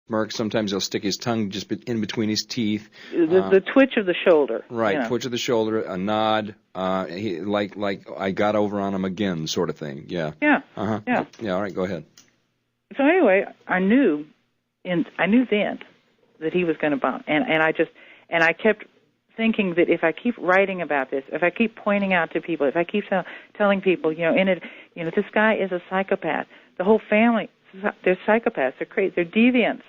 smirk. Sometimes he'll stick his tongue just in between his teeth. The twitch of the shoulder. Right, you know. Twitch of the shoulder, a nod, like I got over on him again, sort of thing. Yeah. Yeah. Yeah. Yeah. All right, go ahead. So anyway, I knew then that he was going to bomb, and I kept thinking that if I keep writing about this, if I keep pointing out to people, if I keep telling people, this guy is a psychopath. The whole family, they're psychopaths. They're crazy. They're deviants.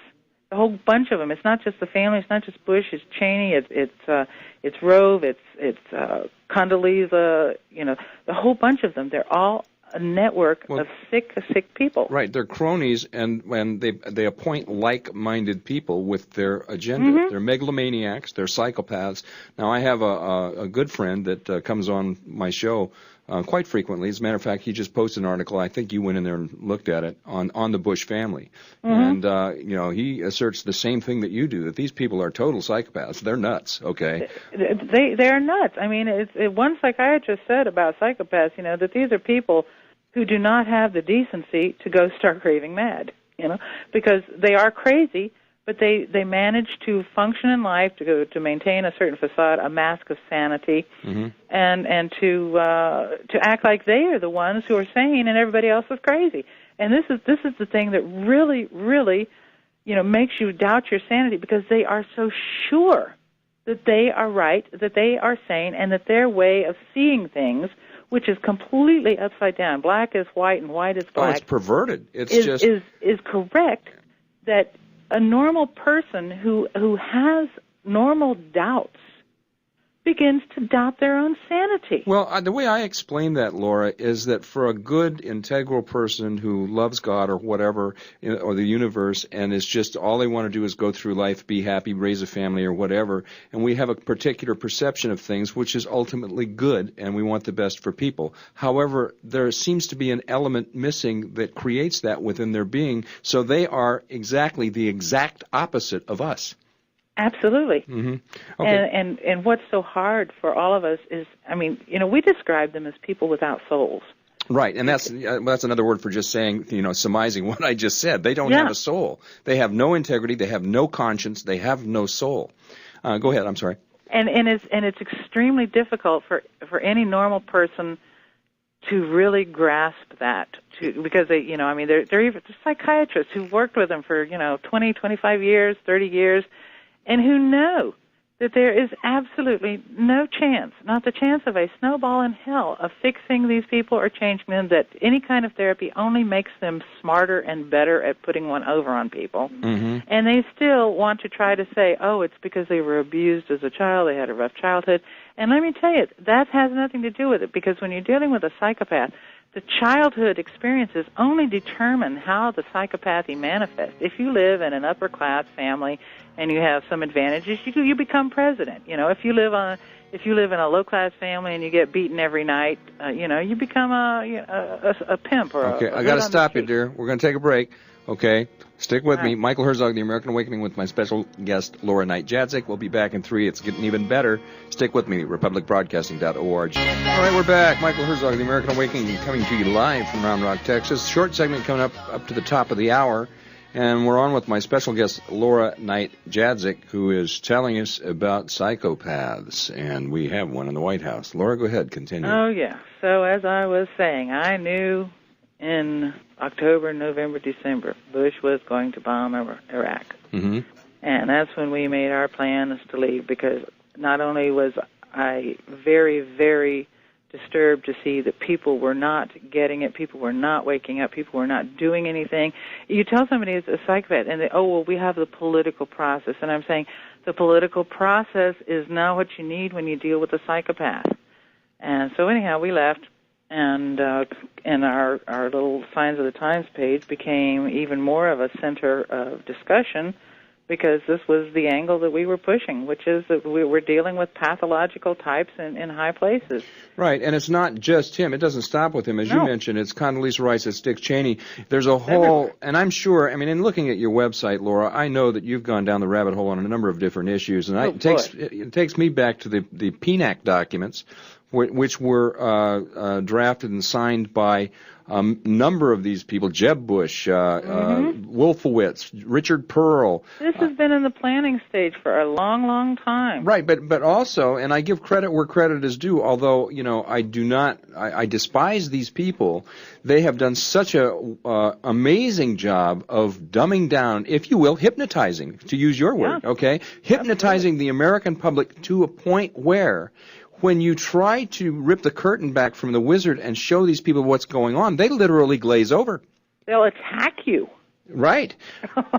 The whole bunch of them. It's not just the family. It's not just Bush. It's Cheney. It's Rove. It's Condoleezza. The whole bunch of them. They're all a network of sick people. Right, they're cronies, and when they appoint like-minded people with their agenda. They're megalomaniacs. They're psychopaths. Now, I have a good friend that comes on my show quite frequently. As a matter of fact, he just posted an article. I think you went in there and looked at it on the Bush family, and he asserts the same thing that you do, that these people are total psychopaths. They're nuts. Okay, they're nuts. I mean, one psychiatrist said about psychopaths, that these are people who do not have the decency to go stark raving mad, because they are crazy, but they manage to function in life, to maintain a certain facade, a mask of sanity, and to act like they are the ones who are sane and everybody else is crazy. And this is the thing that really, really, makes you doubt your sanity, because they are so sure that they are right, that they are sane, and that their way of seeing things, which is completely upside down, black is white and white is black. Oh, it's perverted. Is correct. That a normal person who has normal doubts begins to doubt their own sanity. Well, the way I explain that, Laura, is that for a good, integral person who loves God or whatever, or the universe, and is just all they want to do is go through life, be happy, raise a family or whatever, and we have a particular perception of things which is ultimately good, and we want the best for people. However, there seems to be an element missing that creates that within their being, so they are exactly the exact opposite of us. Absolutely. Okay. And what's so hard for all of us is, we describe them as people without souls. Right, and that's another word for just saying, surmising what I just said. They don't have a soul. They have no integrity. They have no conscience. They have no soul. Go ahead. I'm sorry. And it's extremely difficult for any normal person to really grasp that, because they're even psychiatrists who've worked with them for 20, 25 years, 30 years. And who know that there is absolutely no chance, not the chance of a snowball in hell, of fixing these people or changing them, that any kind of therapy only makes them smarter and better at putting one over on people. And they still want to try to say, oh, it's because they were abused as a child, they had a rough childhood. And let me tell you, that has nothing to do with it, because when you're dealing with a psychopath, the childhood experiences only determine how the psychopathy manifests. If you live in an upper-class family and you have some advantages, you become president. If you live in a low-class family and you get beaten every night, you become a pimp or okay, I got to stop you, dear. We're going to take a break. Okay, stick with me. Michael Herzog, The American Awakening, with my special guest, Laura Knight Jadczyk. We'll be back in 3. It's getting even better. Stick with me, republicbroadcasting.org. All right, we're back. Michael Herzog, The American Awakening, coming to you live from Round Rock, Texas. Short segment coming up to the top of the hour. And we're on with my special guest, Laura Knight Jadczyk, who is telling us about psychopaths. And we have one in the White House. Laura, go ahead. Continue. Oh, yeah. So as I was saying, I knew in October, November, December, Bush was going to bomb Iraq. And that's when we made our plans to leave, because not only was I very, very disturbed to see that people were not getting it, people were not waking up, people were not doing anything. You tell somebody it's a psychopath, and they, we have the political process. And I'm saying the political process is not what you need when you deal with a psychopath. And so anyhow, we left. And our little Signs of the Times page became even more of a center of discussion, because this was the angle that we were pushing, which is that we were dealing with pathological types in high places. Right, and it's not just him. It doesn't stop with him. As you mentioned, it's Condoleezza Rice, it's Dick Cheney. There's a whole, and I'm sure, in looking at your website, Laura, I know that you've gone down the rabbit hole on a number of different issues, and it takes me back to the PNAC documents, which were drafted and signed by number of these people, Jeb Bush, Wolfowitz, Richard Pearl. This has been in the planning stage for a long, long time. Right, but also, and I give credit where credit is due, although, I despise these people. They have done such a amazing job of dumbing down, if you will, hypnotizing, to use your word, okay? Hypnotizing the American public to a point where when you try to rip the curtain back from the wizard and show these people what's going on, they literally glaze over. They'll attack you. Right,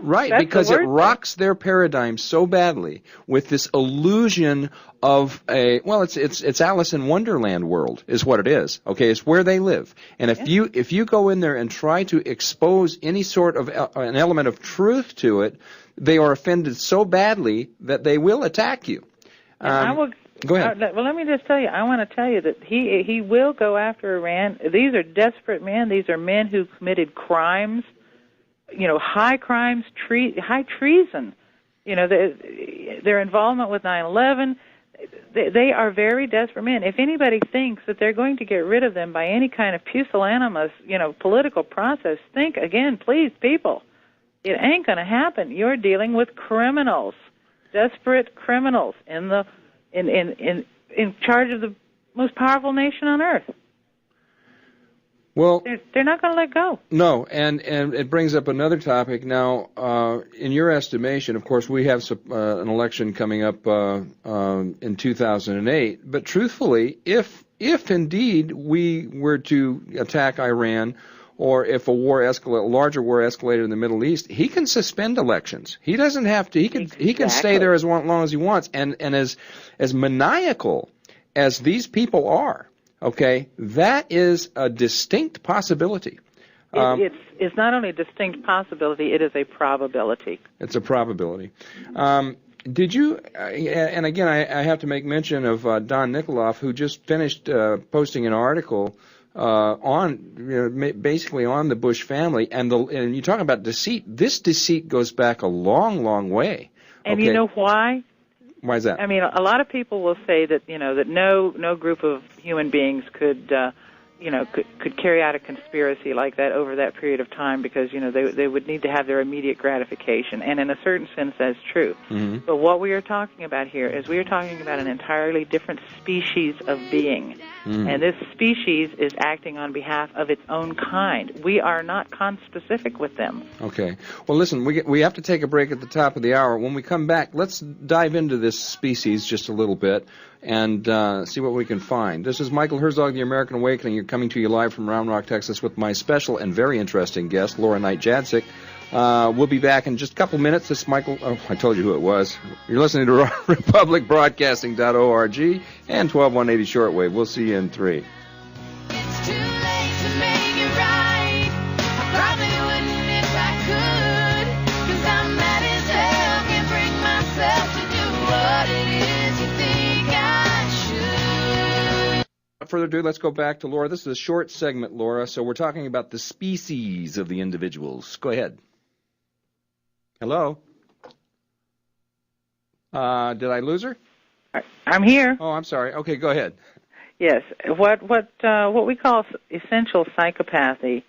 because it rocks their paradigm so badly with this illusion of it's Alice in Wonderland world is what it is. Okay, it's where they live, and if you go in there and try to expose any sort of an element of truth to it, they are offended so badly that they will attack you. Go ahead. Well, let me just tell you. I want to tell you that he will go after Iran. These are desperate men. These are men who committed crimes. High crimes, high treason. Their involvement with 9/11. They are very desperate men. If anybody thinks that they're going to get rid of them by any kind of pusillanimous, political process, think again, please, people. It ain't going to happen. You're dealing with criminals, desperate criminals in charge of the most powerful nation on earth. Well, they're not going to let go. No, and it brings up another topic. Now, in your estimation, of course, we have an election coming up in 2008. But truthfully, if indeed we were to attack Iran, or if a larger war escalated in the Middle East, he can suspend elections. He doesn't have to. He can stay there as long as he wants. And as maniacal as these people are. Okay, that is a distinct possibility. It's not only a distinct possibility, it is a probability. It's a probability. Did you, and again, I have to make mention of Don Nikoloff, who just finished posting an article basically on the Bush family, and you talk about deceit. This deceit goes back a long, long way. And you know why? Why is that? I mean, a lot of people will say that that no group of human beings could carry out a conspiracy like that over that period of time because they would need to have their immediate gratification, and in a certain sense that's true. Mm-hmm. But what we are talking about here is we are talking about an entirely different species of being, and this species is acting on behalf of its own kind. We are not conspecific with them. Okay. Well, listen, we have to take a break at the top of the hour. When we come back, let's dive into this species just a little bit and see what we can find. This is Michael Herzog, The American Awakening. You're coming to you live from Round Rock, Texas, with my special and very interesting guest, Laura Knight Jadczyk. We'll be back in just a couple minutes. This is Michael. Oh, I told you who it was. You're listening to republicbroadcasting.org and 12180 shortwave. We'll see you in 3. It's too late to make it right. I probably wouldn't if I could, 'cause I'm mad as hell, can't bring myself to do what it is you think I should. Without further ado, let's go back to Laura. This is a short segment, Laura, so we're talking about the species of the individuals. Go ahead. Hello? Did I lose her? I'm here. Oh, I'm sorry. Okay, go ahead. Yes. What we call essential psychopathy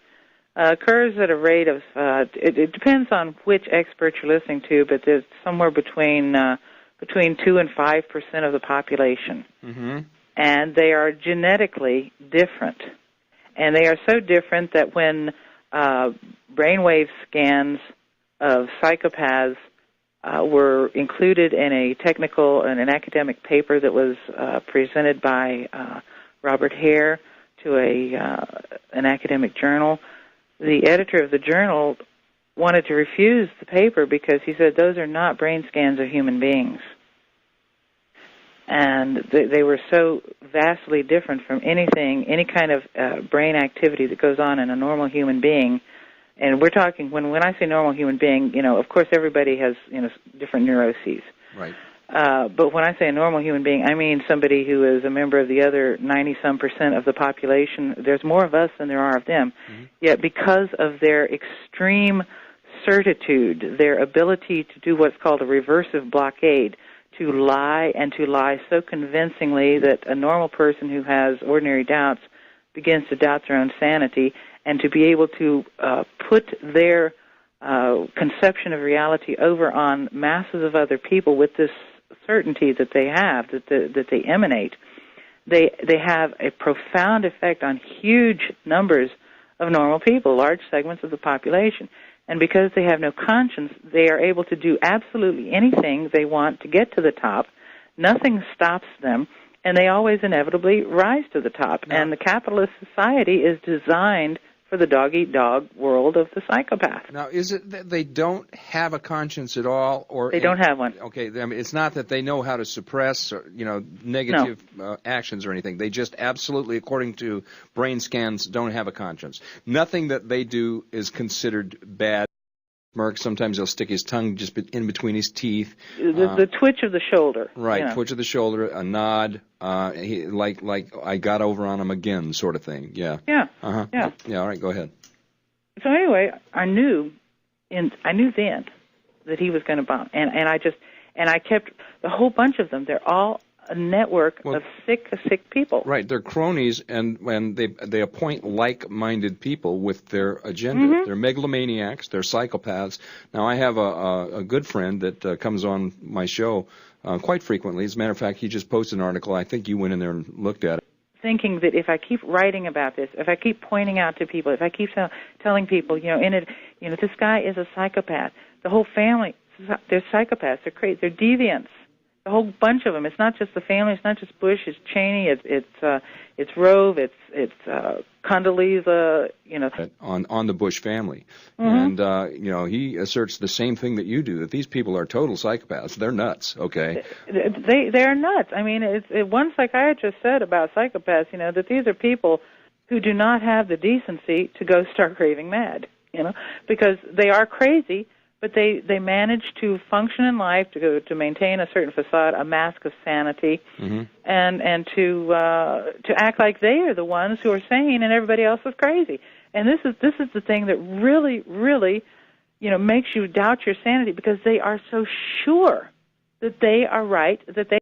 occurs at a rate of it depends on which expert you're listening to, but there's somewhere between 2 and 5% of the population, and they are genetically different, and they are so different that when brainwave scans of psychopaths were included in a technical and an academic paper that was presented by Robert Hare to an academic journal. The editor of the journal wanted to refuse the paper because he said those are not brain scans of human beings. And they were so vastly different from any kind of brain activity that goes on in a normal human being. And we're talking, when I say normal human being, of course everybody has, different neuroses. Right. But when I say a normal human being, I mean somebody who is a member of the other 90-some% of the population. There's more of us than there are of them. Mm-hmm. Yet because of their extreme certitude, their ability to do what's called a reversive blockade, to lie so convincingly that a normal person who has ordinary doubts begins to doubt their own sanity, and to be able to put their conception of reality over on masses of other people with this certainty that they have, that they emanate, they have a profound effect on huge numbers of normal people, large segments of the population. And because they have no conscience, they are able to do absolutely anything they want to get to the top. Nothing stops them, and they always inevitably rise to the top. No. And the capitalist society is designed for the dog-eat-dog world of the psychopath. Now, is it that they don't have a conscience at all, or They don't have one. Okay, I mean, it's not that they know how to suppress, or, negative actions or anything. They just absolutely, according to brain scans, don't have a conscience. Nothing that they do is considered bad. Merck, sometimes he'll stick his tongue just in between his teeth. The twitch of the shoulder. Right, twitch of the shoulder, a nod, like I got over on him again, sort of thing. Yeah. Yeah. Uh-huh. Yeah. Yeah. All right, go ahead. So anyway, I knew then that he was going to bomb, and I kept the whole bunch of them. They're all a network of sick people. Right, they're cronies, and they appoint like-minded people with their agenda. Mm-hmm. They're megalomaniacs. They're psychopaths. Now, I have a good friend that comes on my show quite frequently. As a matter of fact, he just posted an article. I think you went in there and looked at it. Thinking that if I keep writing about this, if I keep pointing out to people, if I keep telling people, this guy is a psychopath. The whole family, they're psychopaths. They're crazy. They're deviants. The whole bunch of them. It's not just the family. It's not just Bush. It's Cheney. It's Rove. It's Condoleezza. On the Bush family, Mm-hmm. and he asserts the same thing that you do, that these people are total psychopaths. They're nuts. Okay. They're nuts. I mean, one psychiatrist said about psychopaths, that these are people who do not have the decency to go start raving mad. Because they are crazy. But they manage to function in life, to maintain a certain facade, a mask of sanity, mm-hmm. and to act like they are the ones who are sane and everybody else is crazy. And this is the thing that really, really, makes you doubt your sanity, because they are so sure that they are right, that they